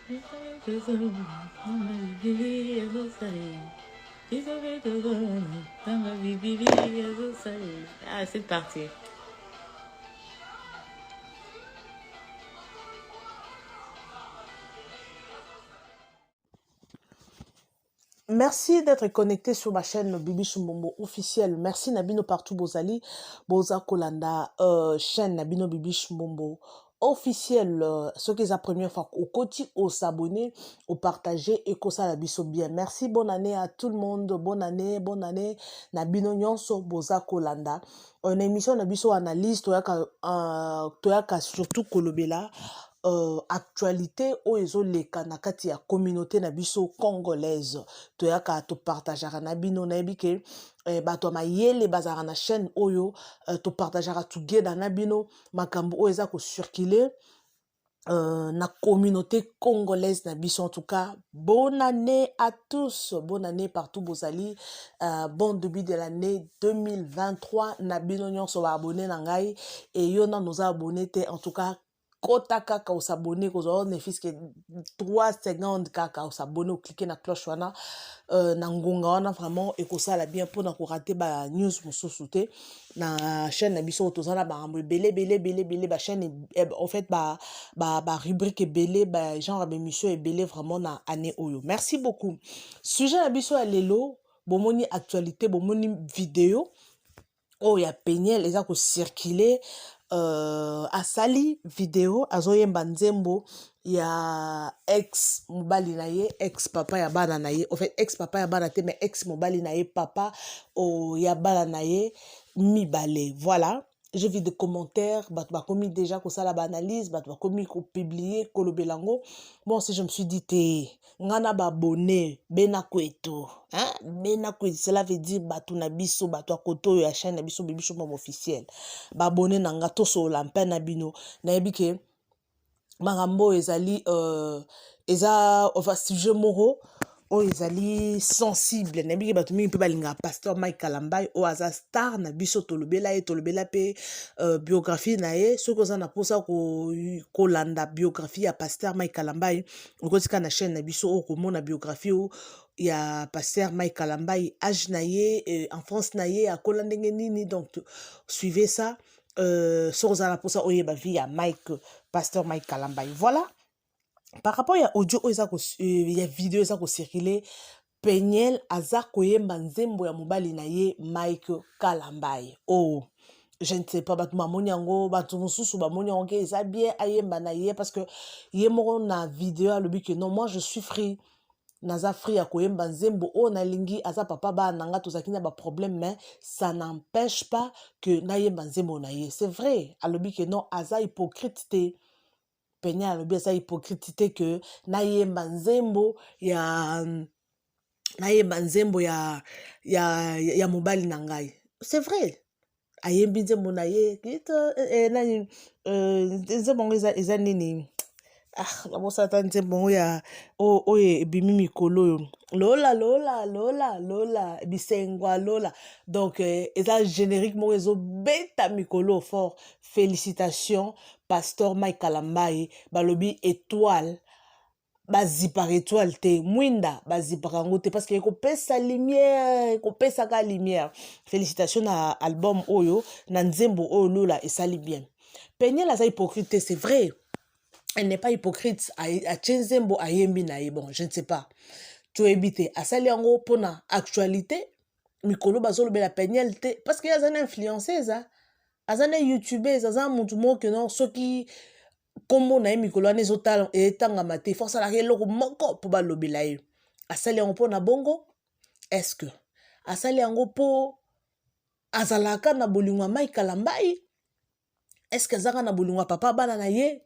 Ah, c'est parti. Merci d'être connecté sur ma chaîne Bibi Chumbombo officielle. Merci Nabino partout Bozali, Boza Kolanda, chaîne Nabino Bibi Chumbombo officielle. Ce qui est la première fois au côté, au s'abonner, au partager et qu'au ça la biso bien. Merci, bonne année à tout le monde. Bonne année. Nabino Nyonso Boza Kolanda. Une émission Nabiso analyse, toyaka surtout Kolobela. Actualité o ezoleka na kati ya communauté na biso congolaise toyaka to partageaka na bino na yebi ke bato ya mayele bazalaka na chaîne oyo to partageaka together na bino makambo oyo eza kocircule na communauté congolaise na biso. En tout cas, bonne année à tous, bonne année partout bozali, bon début de l'année 2023 na bino nyonso ba abonné na ngai et yona nous a abonné te. En tout cas, kota kaka ou s'abonner ko ne fils que 3 secondes kaka ou s'abonner ou cliquer na cloche wana na ngonga wana vraiment et ko ça la bien pour na ko rater ba news mosusu te na chaîne na biso tozala ba rambo belé ba chaîne en fait ba rubrique ebele ba genre émission ebele vraiment na année oyo. Merci beaucoup. Sujet na biso ya lelo bomoni actualité bomoni vidéo oh ya Peniel eza ko circuler asali vidéo azoyemba nzembo ya ex mobali na ye ex papa ya bana na ye en fait ex papa ya bana te mais ex mobali na ye papa ya bana na ye mibale. Voilà, j'ai vu des commentaires, bah commis déjà que ça la analyse, bah commis qu'on publier kolobelango. Bon, si je me suis dit te ngana ba abonné bena kweto, hein, bena kweto, cela veut dire bah tu na biso bah toi koto ya chaîne na biso Bibi Chumbombo officiel. Ba abonné na ngato so lampe na bino na ebike marambo ezali eza enfin sujet moro o ezali sensible na biki bato mingi mpe balinga pasteur Mike Kalambai o aza star na biso tolobela pe biographie na ye soki oza na posa kolanda biographie ya pasteur Mike Kalambai okotika na chaîne na biso o komona biographie o ya pasteur Mike Kalambai âge na ye enfance na ye akola ndenge nini donc suivez ça soki oza na posa oyeba vie ya Mike pasteur Mike Kalambai. Voilà. Par rapport à audio ya vidéo eza ko circuler Peniel aza koyemba nzembo ya mobali na ye Mike Kalambai. Oh, je ne sais pas batu mamoni yango batu mususu bamoni yango ke eza bien ayemba na ye parce que ye moko na vidéo alobi que non moi je suis free naza free ya koyemba nzembo o nalingi aza papa ba nanga tozaki na ba problème mais ça n'empêche pas que nayemba nzembo na ye. C'est vrai alobi que non aza hypocrite te. Peniel alobi aza hypocrite te que nayemba nzembo ya mobali na ngai. C'est vrai ayembi nzembo na ye nani nzembo eza nini nabosata nzembo ya oyo ebimi mikolo lola bisengwa lola donc eza générique moko ezobeta mikolo fort. Félicitations pasteur Mike Kalambai balobi étoile bazipaka étoile te mwinda bazipaka yango te parce que ekopesa lumière ekopesaka lumière. Félicitations na album oyo na nzembo oyo lola esali bien. Peniel aza hypocrite te, c'est vrai. Elle n'est pas hypocrite. A Tchenzembo a yembi na ye. Bon, je ne sais pas. Tu es habité. A sali yango pona actualité. Mikolo bazolo be la Peniel te. Parce qu'il y a une influenceuse. Azana youtubeuse. Azana mutumo que non. Ceux qui kombo na ye mikolo ane zotal et tanga mate. Force à la reloko moko pour ba lobe la ye. A sali yango pona bongo. Est-ce que a sali yango po azalaka na bolingwa Mike Kalambai? Est-ce que azaka na bolingwa papa bana na ye?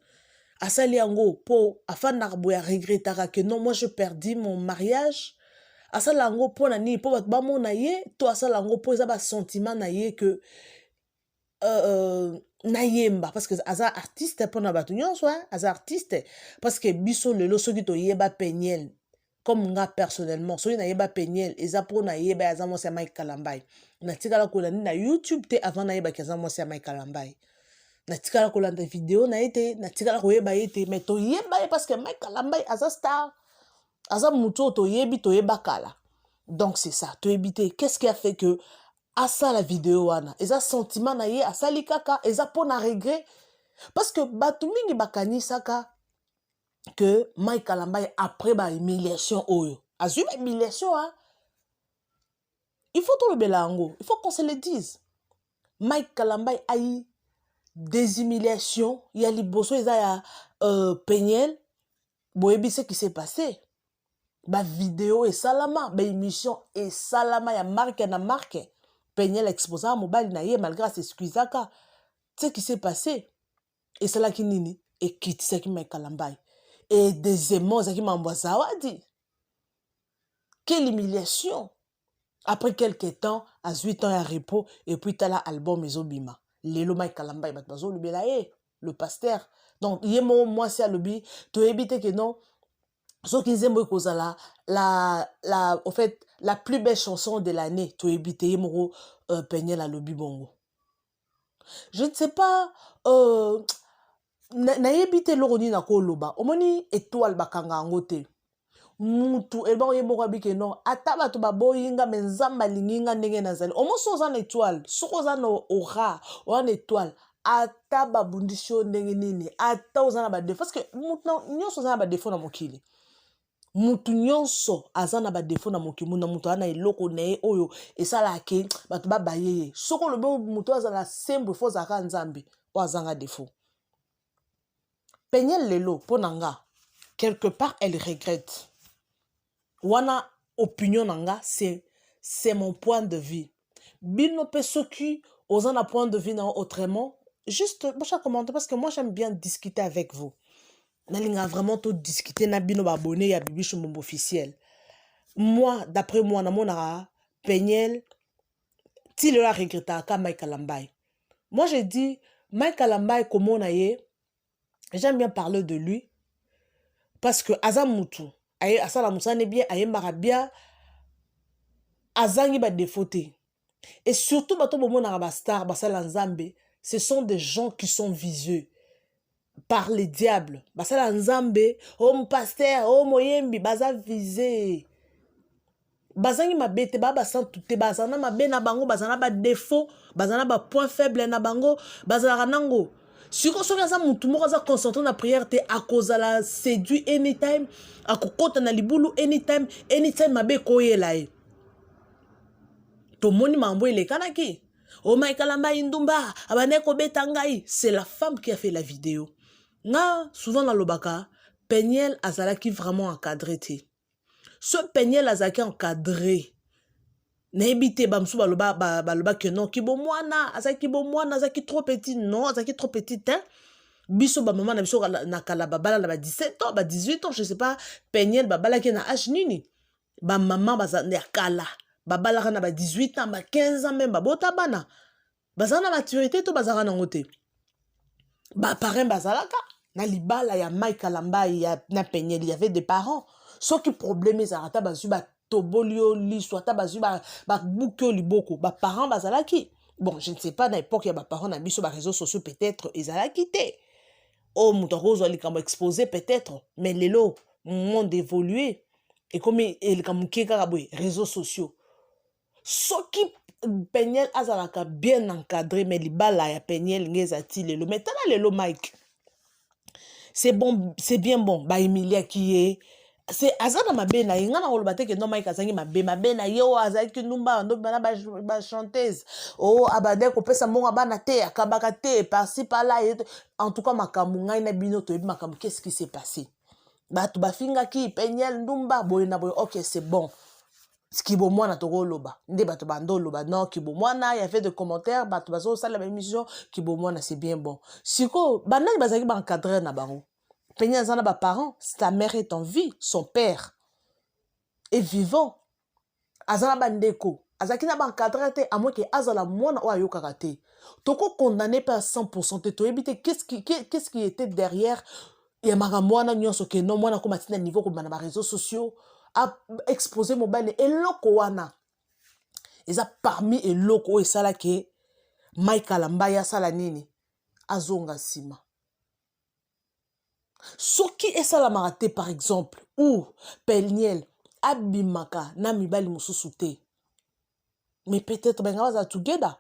Asali yango po afanda boya regretaka que non moi je perdis mon mariage. Asali yango po na ni po ba mona ye to asali yango po eza ba sentiment na ye que na yemba parce que aza artiste po na batu nyonso aza artiste parce que biso lelo soki to yeba Peniel comme nga personnellement soki na yeba Peniel eza po na yeba aza mwasi ya Mike Kalambai na tikala ko na YouTube te avant na yeba ki aza mwasi ya Mike Kalambai. natikala kolanda vidéo na ete natikala koyeba ete mais toyeba parce que Mike Kalambai aza star aza muto toyeba kala. Donc c'est ça toyebi te qu'est-ce qui a fait que asa la vidéo wana eza sentiment na ye asali kaka eza pona regret parce que bato mingi bakanisaka que Mike Kalambai après ba humiliation oyo azui ba humiliation hein. Il faut tout le belango, il faut qu'on se le dise. Mike Kalambai a eu des humiliations, il y a les bossos, il y a Peñel, boyebi ce qui s'est passé. Ba vidéo et salama, ba émission et salama, il y a marque na marque. Peñel exposé à mobile na ye malgré ses excuses. Ce qui s'est passé. Et c'est là qui nini et quitte ce qui Mike Kalambai. Et des émotions qui m'envoient ça dit. Quelle humiliation. Après quelques temps, à 8 ans à repos, et puis tu as l'album Ezobima. Lelo Mike Kalambai, le pasteur. Donc, il y a moi, c'est à l'obi, tu évites que non, ce qui aiment au fait, la plus belle chanson de l'année, tu évites, Yemoro, Peñel à l'obi bongo. Je ne sais pas, na évité l'oroni na koloba, omoni étoile bakanga angote. Mutu eba oyeboka bike non ata bato baboyinga menzamba linginga ndenge nazali omoso oza na étoile soko oza na aura oza na étoile ata babundisho ndenge nini ata oza na badefo parce que mutu nyonso oza na badefo na mokili mutu nyonso aza na badefo na mokili na mutu ana eloko na ye oyo esalaka bato babaye ye soko olobi mutu azala sembo fo ozalaka nzambe o azanga defo Peñel lelo mpo na nga quelque part elle regrette. Wana opinion nanga, c'est mon point de vue. Bino pe soki osant un point de vue autrement, juste moi commenter parce que moi j'aime bien discuter avec vous. Nalinga vraiment tout discuter na bino abonné ya Bibi Chumombo officiel. Moi d'après moi na monara Peñel ti le la regretta ka Mike Kalambai. Moi j'ai dit Mike Kalambai comment na ye, j'aime bien parler de lui parce que azamutu aye asala musane bien aye marabia azangi ba défauté et surtout bato bomona ba star basala nzambe ce sont des gens qui sont visueux par les diables basala nzambe oh pasteur oh moyembi baza visé bazangi mabete ba santute bazana mabena bango bazana ba défaut bazana ba point faible na bango bazala nango. Si vous avez mutu moko aza concentré na prière te akozala séduit anytime akokota na libulu anytime mabe koyela e to moni mambo elekanaki o Mike Kalambai ndumba abane ko beta ngai c'est la femme qui a fait la vidéo nga souvent na lobaka Peñel azalaki vraiment encadré te ce Peñel azalaki encadré N'habitez bamsou baloba que non kibo mwana azaki trop petit non azaki trop petit hein biso ba maman na biso na kala babala na ba 17 ans ba 18 ans je sais pas Peñel babala ki na âge nini ba maman baza na kala babala na ba 18 ans ba 15 ans même ba bota bana baza na maturité to baza na ngote ba parents bazalaka na libala ya Mike Kalambai ya na Peñel il y avait des parents ce qui problème ezarata bazu ba tobolio l'histoire ta bazu ba bouke liboko ba parents bazalaki bon je ne sais pas na époque ya ba parents na biso ba réseaux sociaux peut-être ezalaki te oh muto rose ali comme exposé peut-être mais lelo monde évolué et comme il comme keka boy réseaux sociaux ce qui Peñel azalaka bien encadré mais libala ya Peñel ngezati lelo mais tala lelo Mike c'est bon c'est bien bon ba Emilia qui est c'est azana mabena inga na kolobate ke no Mike azangi mabena yo azaki numba ndo bana ba chanteuse oh abade ko pesa monga bana te akabaka te par-ci par-là en tout cas makambu ngai na bino to makambu qu'est-ce qui s'est passé ba tu ba finga ki Peñel ndumba boy na boy OK c'est bon ce qui bon moi na to loba nde ba to bando loba non qui bon moi na il y avait des commentaires ba to bazo ça la émission qui bon moi na c'est bien bon siko banani bazaki ba encadrer na bango Peñel azana ba parents, sa mère est en vie, son père est vivant. Azana bandeko, azaki na bankadre te à moins que azala mona o ayokaka te. Toko condamné pas à 100% te to ebite qu'est-ce qui était derrière ya maramwana nyonso ke non mwana ko matina niveau ko bana ba réseaux sociaux a exposé mobile eloko wana. Eza parmi eloko o esala ke Mike Kalambai asala nini azonga nsima. Soki esalamaka te par exemple ou Peniel abimaka na mibali mosusu te, mais peut-être benga baza together.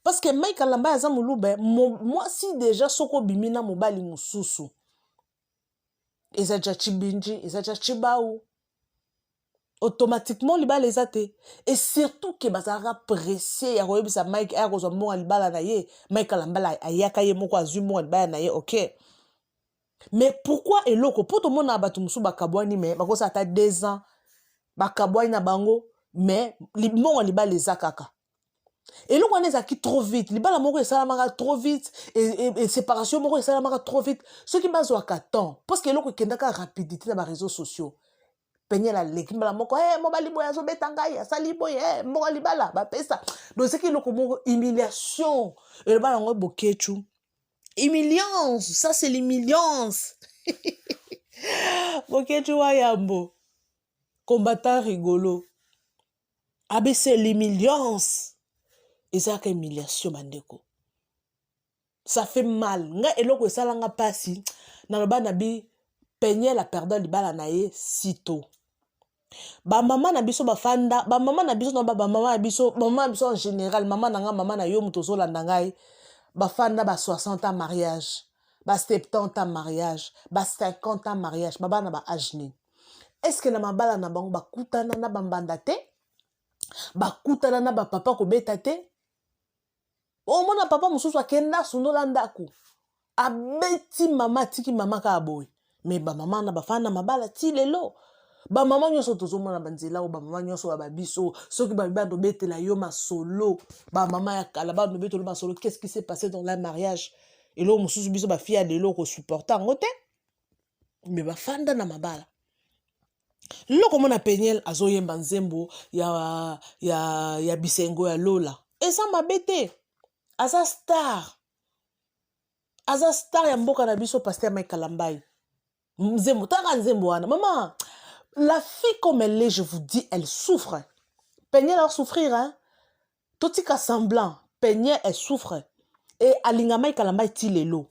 Parce que Mike Kalamba aza mulube, moi si déjà soko bimina mobali mosusu, eza ja chibinji, eza ja chibau, automatiquement libala eza te. Et surtout que bazara pressé ya koyebisa Mike aya kozwa mbongo libala na ye, Mike Kalamba ayaka ye moko azwi mbongo libala na ye, ok. Mais pourquoi eloko po to mona bato musu bakabwani mais bakosa ata 2 ans bakabwani na bango mais mbongo libala eza kaka. Et l'on est qui trop vite. Les balles moko esalamaka trop vite. Et séparation moko esalamaka trop vite. Ce qui base au temps. Parce que l'on kendaka rapidité dans les réseaux sociaux. Peigner la leki mbala moko mobali boya zo betangai sali boya mobali bala ba pesa. Donc c'est que l'on moko humiliation. Et le bala ngo bokechu. Humiliance, ça c'est l'humiliance. Bokechu wa yambo. Combattant rigolo. Abe c'est l'humiliance. Et ça que humiliation bandeko. Ça fait mal. Nga eloko esalanga pasi na loba na bi peigner la perdant libala na ye sitôt. Ba maman na biso ba fanda, ba maman na biso na ba maman na biso en général, maman na nga maman na yo muto zolanda ngai ba fanda ba 60 ans mariage, ba 70 ans mariage, ba 50 ans mariage, baba na ba âge ni. Est-ce que na mabala na bango ba kutana na bambanda te? Ba kutana na ba papa ko beta te? O mona papa mususu akenda sunola ndako. Abeti mama tiki mama ka aboy. Mais ba mama na ba fana mabala ti lelo. Ba mama nyoso tozomona banzela o ba mama nyoso ba biso soki ba bando betela yo masolo. Ba mama ya kala ba no betelo masolo. Qu'est-ce qui s'est passé dans le mariage? Et là mususu biso ba fille lelo ko supporter ngote. Mais ba fanda na mabala. Loko mona Peniel azoyemba nzembo ya bisengo ya Lola. Et ça m'a bêté. Aza star ya mboka na biso pasteur Mike Kalambai. Nzembo, tanga nzembo wana. Maman, la fille comme elle est, je vous dis, elle souffre. Peignez leur souffrir, hein. Totika semblant, Peignez, elle souffre. Et alinga Mike Kalambai tilelo.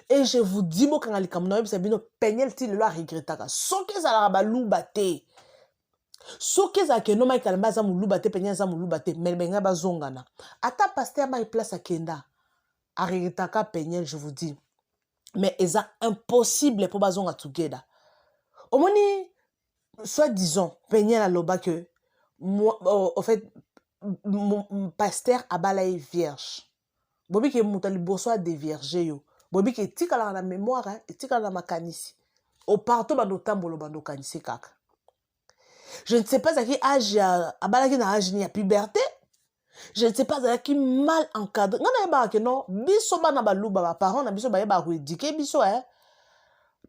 Et je vous dis, moi, quand alikamna sabino, Peignez tilelo a regrettaka. Soke za la balou bate. Soke za keno Mike Kalambai za moulou bate, Peignez za moulou bate. Melbenga bazongana. Ata pasteur Mike place à Kenda. Aregretaka Peignez, je vous dis. Mais c'est impossible pour bazonga together. Au moins, soit disons, Peignez la loba que moi, en fait, mon pasteur abala est vierge. Bobi ke moutali bosoa de vierge yo. Bobi ke tika la mémoire, hein, tika la makanisi. Au partout bando tambolo bando kanisi kaka. Je ne sais pas à qui âge abala ki na âge ni a puberté. Je ne sais pas à qui mal encadré. Non, biso bana baluba ba parents na biso ba yeba ko éduquer biso hein.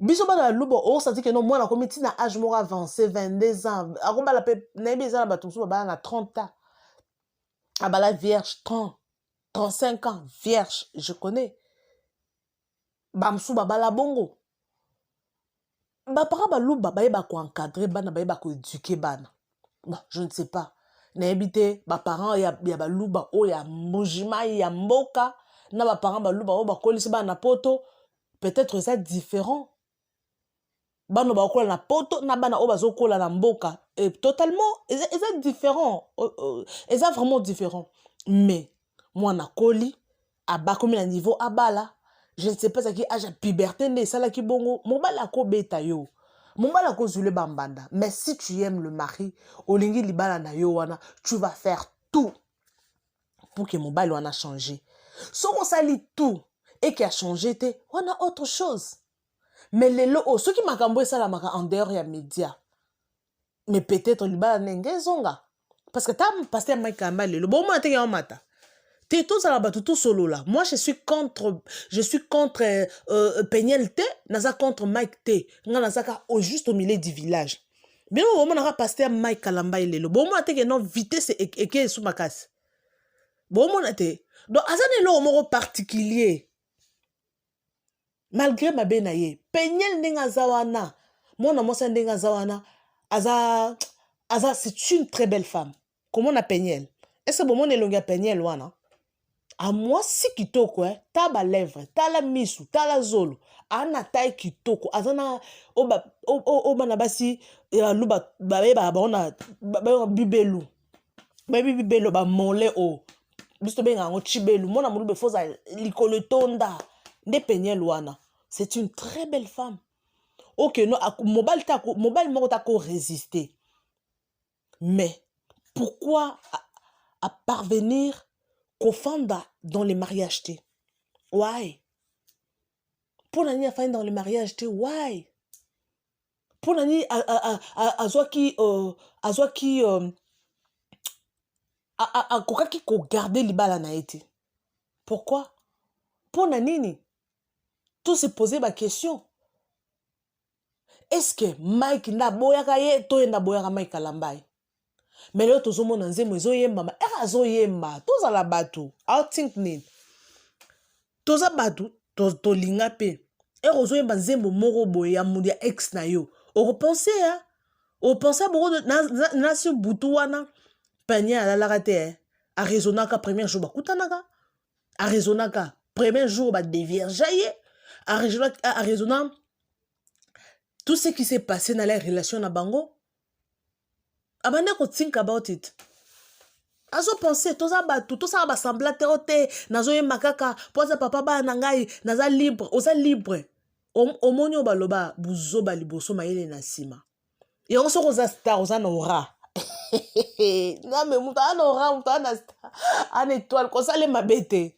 Biso bana baluba o senti que non moi na comité na âge mort avancé 22 ans. Akomba la pe na biso ba tumso ba na 30 ans. Abala vierge 30 35 ans vierge, je connais. Bamsu ba bala bongo. Ba parents baluba ba yeba ko encadrer bana ba yeba ko éduquer bana. Bon, je ne sais pas. Na habité ba parents ya baluba o ya mojima ya mboka na ba parents baluba o ba kolisi ba na poto peut-être ça différent bano ba kola na poto na bana o bazokola na mboka et totalement c'est différent c'est vraiment différent mais moi na koli aba comme na niveau abala je ne sais pas ça qui âge puberté ne sala ki bongo mobala ko beta yo. Mobala ko zule bambanda. Mais si tu aimes le mari, olingi libala na yo wana, tu vas faire tout pour que mobile wana changé. Si on sali tout et qui a changé, on a autre chose. Mais les lots, ceux qui m'ont ça la maka en dehors ya média. Mais peut-être libala nenge zonga. Parce que tam pasteur Mike Kamba le bon matin ya mata. T'es tout ça là-bas, tout solo là. Moi, je suis contre Peniel T, naza contre Mike T. Naza juste au milieu du village. Bien au moment où on a pasteur Mike Kalamba il est le bon moment que non vitesse et que sous ma casse. Bon moment été. Donc azan est là au moment particulier. Malgré ma benaye, Peniel nenga zawana. Moi na moi c'est nenga zawana. Aza c'est une très belle femme. Comment on a Peniel? Est-ce que bon moment est longue Peniel wana? A moi si kitoko ta ba lèvre ta la misu ta la zolo ana tai kitoko azana oba na basi luba ba ona ba bibelu ba bibelu ba mole o biso benga ngo chibelu mona mulube foza likolo tonda nde penyel wana. C'est une très belle femme. OK, non, mobile moko ta ko résister. Mais pourquoi à parvenir qu'au fanda dans les mariages té? Why? Pour nani a fait dans les mariages té? Why? Pour nani azwaki kokaki ko garder libala na été. Pourquoi? Pour nani tout se poser ma question. Est-ce que Mike na boyaka ye to na boyaka Mike Kalambai? Mais là tout le monde nzembo zo yemba ma azo yemba tous ala batu I think need toza batu to linga pe erozo yemba nzembo moko boye ya mudia ex na yo o penser beaucoup na si butu wana panya ala la rate a raisonnaka premier jour bakutanaka a raisonnaka premier jour ba déviergeaye a raisonnant tout ce qui s'est passé dans la relation na bango. Abane ko think about it. Azo penser toza batu to sa ba sembla te nazo ye makaka poza papa ba na ngai naza libre oza libre omonyo baloba buzo ba liboso mayele na sima. Et on se roza star oza na aura. Non mais muta na aura muta na star an étoile ko sale mabete.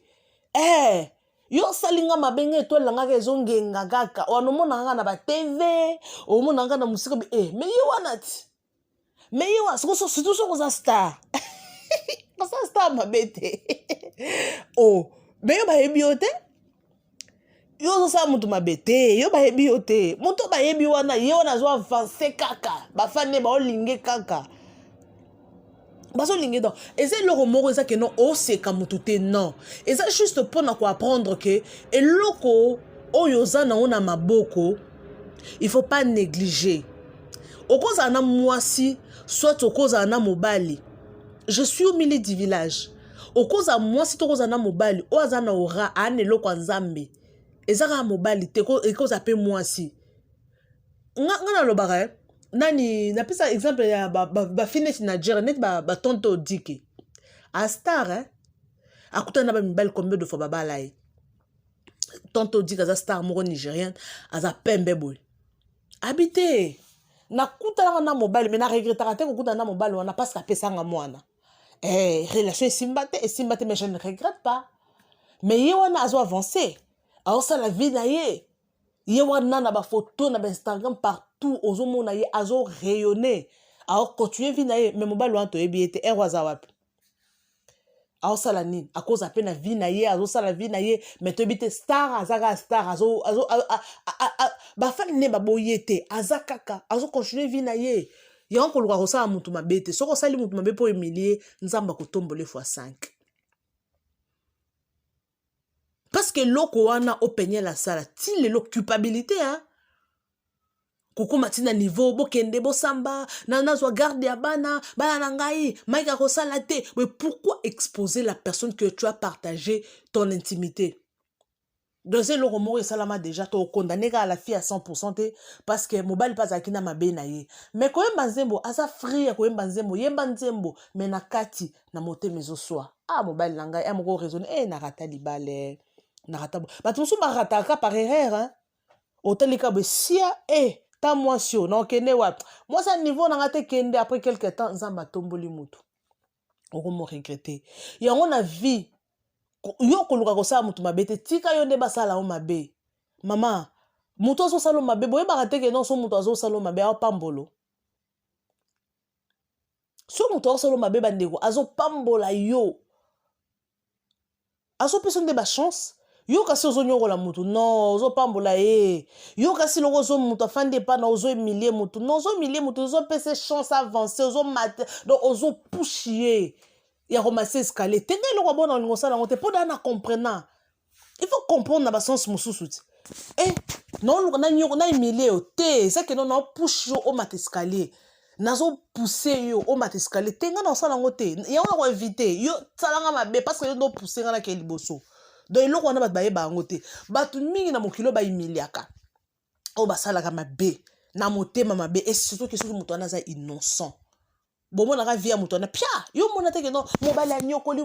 Yo salinga mabenge étoile langa ke zongenga kaka onomona nga na ba TV omona nga na musika mais yo wanati. Mais yo c'est tout ça aux star. Ça star ma bête. Oh, mais yo ba ebiote. Yo ça mutu ma bête. Yo ba ebiote. Mutu ba ebi wana yo na zo avancer kaka. Ba fane ba olinge kaka. Ba so linge donc. Et c'est le remoro ça que non o c'est comme mutu non. Et ça juste pour na quoi apprendre que et loko oyo za na ona maboko. Il faut pas négliger. Au cause ana mwasi soit au cause ana mobali. Je suis au milieu du village. Au cause à moi si to cause ana mobali o azana ora ane loko nzambe. Ezaka mobali te ko e cause ape mwasi. Nga lo bara nani na pesa exemple ya ba finish Nigeria net ba tonto dike. A star akutana ba mibali combien de fois baba lai. Tonto dike za star moko nigérienne aza pembe boy. Habité na kutala na mobile mais na regrettera te kuta na mobile wana parce que pesanga mwana relation simbate mais je ne regrette pas mais ye wana azo avancer alors ça la vie na ye wana na ba photo na ba Instagram partout ozo mona ye azo rayonner alors continuer vie na ye mais mobile wana to ebiete waza wapi alors ça la nini à cause appena vie na ye azo ça la vie na ye mais to ebite star azaka star azo ba fan ne ba boyete azakaka azo continuer vie na ye ya ko luka ko sa mutu mabete soko sali mutu mabe po emilie nzamba ko tombole x5 parce que loko wana openye la sala ti le culpabilité Koko matina niveau bokende bosamba na zo garde ya bana na ngai maika ko salate mais pourquoi exposer la personne que tu as partagé ton intimité dans le remords salama déjà to condamné à la fille à 100% parce que mobile pas akina mabe na ye mais ko yemba nzembo asa free ko yemba nzembo mais na kati na mote mezo soi mobile na ngai amoko raisonner na rata libale na rata ba tout so ba rata ka par erreur otelika be sia ta moi sio non kende wat moi ça niveau na ngate kende après quelque temps nzamba tomboli mutu oko mo regretter yango na vie yo ko luka ko sa mutu mabete tika yo nde basala o mabe mama mutu azo salo mabe boye bakate ke non so mutu azo salo mabe a pambolo so mutu azo salo mabe bandeko azo pambola yo azo personne de ba chance yo kasi ozo nyoko la mutu non ozo pambola yo kasi loko ozo mutu afande pa na ozo emilie mutu non ozo emilie mutu ozo pese chance avancer ozo mate donc ozo pushier ya ramasser escalier tenge loko bona olingo sala ngote po na comprendre il faut comprendre na ba sens mususu ti non loko na nyoko na emilie o te ça que non na push yo o mate escalier nazo pousser yo o matescale tenga na sala ngote ya on va éviter yo salanga mabe parce que yo no pousser ngana ke liboso donc eloko wana baye ba ngote batu mingi na mokilo ba imiliaka o basalaka mabe na motema mabe et surtout que soki moto wana za innocent bomona vie ya moto wana pia yo mona te que non mobali anyokoli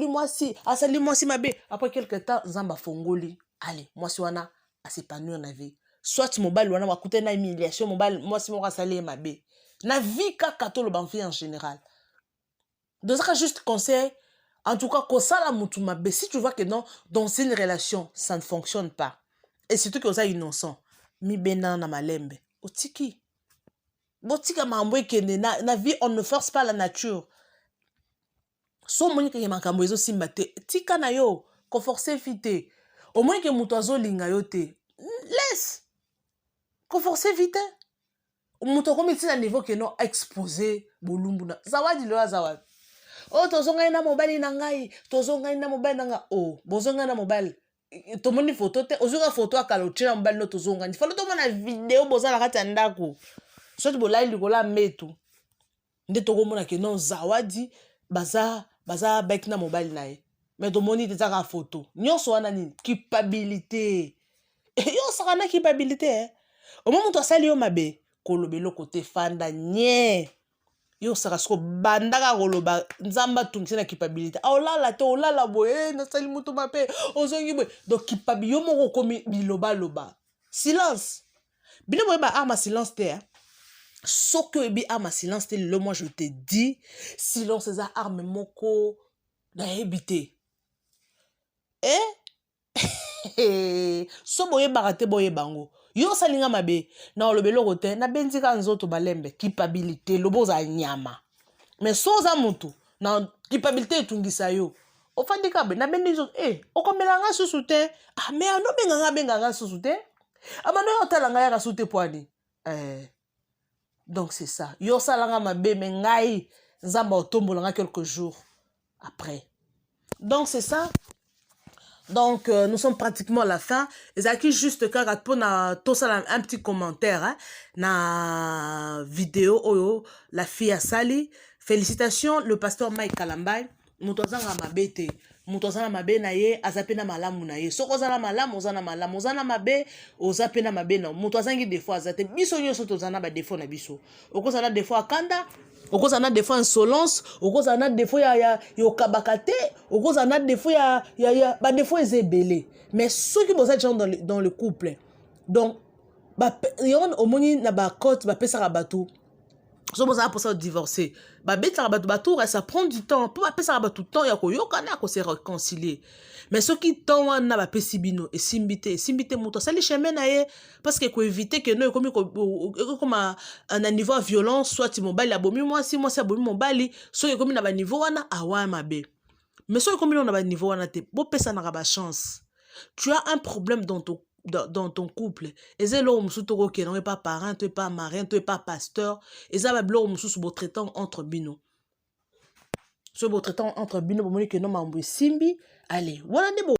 mwasi asali mwasi mabe après quelque temps nzamba fongoli allez mwasi wana asepanouir na vie soit mobali wana wakute na humiliation mobali mwasi moko asali mabe na vie kaka to loba vie en général donc ça juste conseil en tout cas kosala mutu mabe si tu vois que non dans une relation ça ne fonctionne pas et surtout que oza innocent mi bena na malembe otiki botika mambo ekende na vie on ne force pas la nature so moni ke makambo ezo simba te tika na yo ko forcer vite au moins que mutu azolinga yo te laisse ko forcer vite mutu komi tina niveau que non exposé bolumbu na zawadi lo zawadi oh tozonga na mobali na ngai tozonga na mobali na nga oh bozonga na mobali to moni photo te ozonga photo akala otina mobali no tozonga ni falo to mona video bozala kati ya ndako soki bolai likola metu nde tokomona ke non zawadi baza bek na mobali na ye mais tomoni te zaka photo nyonso wana nini culpabilité yo saka na culpabilité omo moto asali yo mabe koloba eloko te fanda nye yo saka siko bandaka koloba nzamba atungisi na culpabilité aolala te olala boye nasali moto mabe ozongi boye donc culpabilité yo moko okomi bilobaloba silence bino boye baarma silence te soki oyebi arme silence te lelo moi je te dis silence eza arme moko nayebi te so boyebaka te boyebango yo osalinga mabe na oloba eloko te nabenzika nzoto balembe culpabilité lobo oza nyama mais so oza motu na culpabilité etungisa yo ofandika be nabendi nzoto okomelanga susu te mais anobenganga susu te amano yo otalanga yaka susu te poani donc c'est ça yo salanga mabe me ngai nzamba otombolanga quelques jours après donc c'est ça donc nous sommes pratiquement à la fin ezalaki juste kaka mpona tosala un petit commentaire na vidéo oyo la fille asali félicitations le pasteur Mike Kalambai moto azanga mabe te moto aza na mabe na ye aza pe na malamu na ye soki oza na malamu oza na malamu oza na mabe oza pe na mabe na moto azangi défaut aza te biso nyonso toza na badéfaut na biso okozala na défaut akanda okozala na défaut insolence okozala na défaut ya okabaka te okozala na défaut ya badéfaut eza ebele mais soki boza gens dans le couple donc omoni na bacote bapesaka bato so bozala mposa divorcer babetaka bato batoura ça prend du temps mpo bapesaka bato temps ya koyokana ya kose réconcilier mais soki temps wana bapesi bino esimbi te moto asali chemin na ye parce que koévite ke no ekoma na niveau ya violence soit mobali abomi mwasi abomi mobali soki ekomi na baniveau wana awa mabe mais soki ekomi na baniveau wana te bopesanaka bachance tu as un problème dans ton couple et c'est là où tu n'es pas parent, tu n'es pas mari, tu n'es pas pasteur et ça va là où tu es traitant entre bino ce beau traitant entre bino pour que non mambo simbi allez voilà des